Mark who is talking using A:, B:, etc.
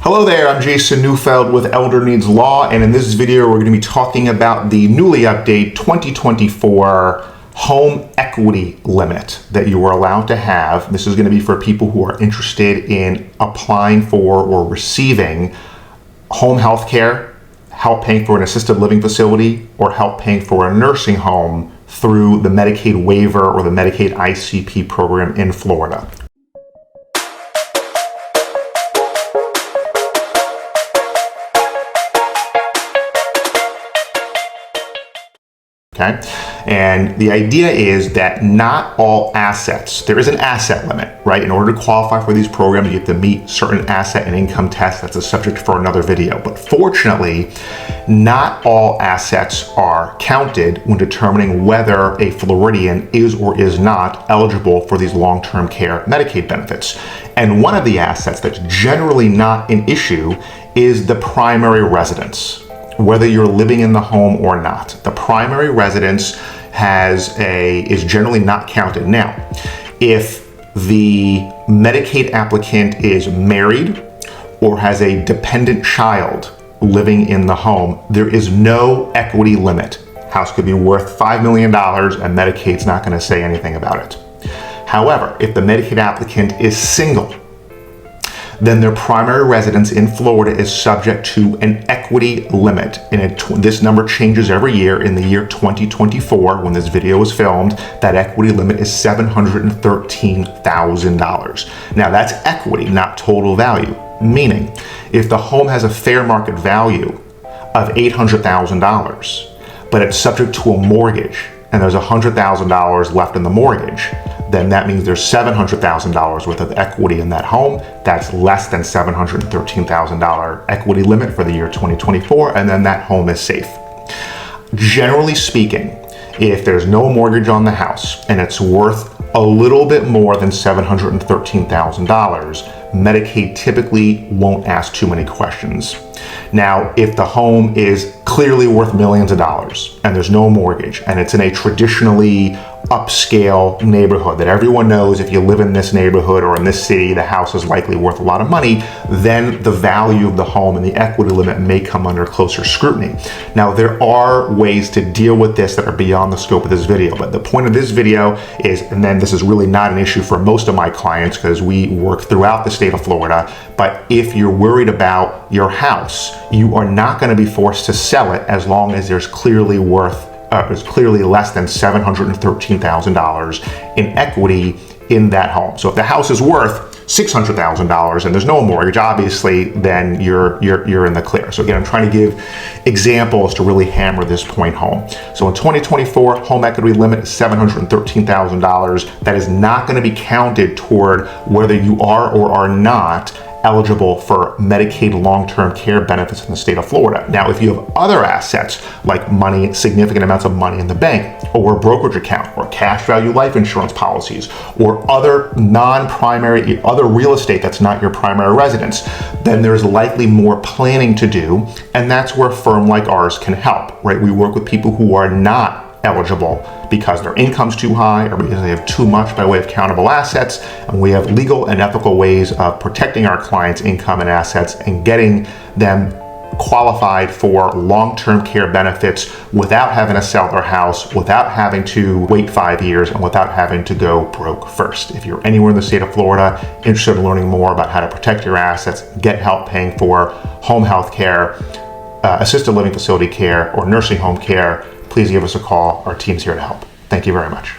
A: Hello there, I'm Jason Neufeld with Elder Needs Law, and in this video we're going to be talking about the newly updated 2024 Home Equity Limit that you are allowed to have. This is going to be for people who are interested in applying for or receiving home health care, help paying for an assisted living facility, or help paying for a nursing home through the Medicaid waiver or the Medicaid ICP program in Florida. Okay, and the idea is that not all assets, there is an asset limit, right? In order to qualify for these programs, you have to meet certain asset and income tests. That's a subject for another video. But fortunately, not all assets are counted when determining whether a Floridian is or is not eligible for these long-term care Medicaid benefits. And one of the assets that's generally not an issue is the primary residence. Whether you're living in the home or not, the primary residence is generally not counted. Now, if the Medicaid applicant is married or has a dependent child living in the home, there is no equity limit. House could be worth $5 million and Medicaid's not going to say anything about it. However, if the Medicaid applicant is single, then their primary residence in Florida is subject to an equity limit. And this number changes every year. In the year 2024, when this video was filmed, that equity limit is $713,000. Now that's equity, not total value. Meaning, if the home has a fair market value of $800,000, but it's subject to a mortgage, and there's $100,000 left in the mortgage, then that means there's $700,000 worth of equity in that home. That's less than $713,000 equity limit for the year 2024, and then that home is safe. Generally speaking, if there's no mortgage on the house and it's worth a little bit more than $713,000, Medicaid typically won't ask too many questions. Now, if the home is clearly worth millions of dollars and there's no mortgage and it's in a traditionally upscale neighborhood that everyone knows if you live in this neighborhood or in this city, the house is likely worth a lot of money, then the value of the home and the equity limit may come under closer scrutiny. Now, there are ways to deal with this that are beyond the scope of this video, but the point of this video is, and then this is really not an issue for most of my clients because we work throughout the state of Florida, but if you're worried about your house, you are not going to be forced to sell it as long as there's clearly less than $713,000 in equity in that home. So if the house is worth $600,000 and there's no mortgage, obviously, then you're in the clear. So again, I'm trying to give examples to really hammer this point home. So in 2024, home equity limit is $713,000. That is not going to be counted toward whether you are or are not eligible for Medicaid long-term care benefits in the state of Florida. Now, if you have other assets like money, significant amounts of money in the bank, or a brokerage account, or cash value life insurance policies, or other non-primary, other real estate that's not your primary residence, then there's likely more planning to do, and that's where a firm like ours can help, right? We work with people who are not eligible because their income's too high or because they have too much by way of countable assets, and we have legal and ethical ways of protecting our clients' income and assets and getting them qualified for long-term care benefits without having to sell their house, without having to wait 5 years, and without having to go broke first. If you're anywhere in the state of Florida interested in learning more about how to protect your assets, get help paying for home health care, assisted living facility care, or nursing home care, please give us a call. Our team's here to help. Thank you very much.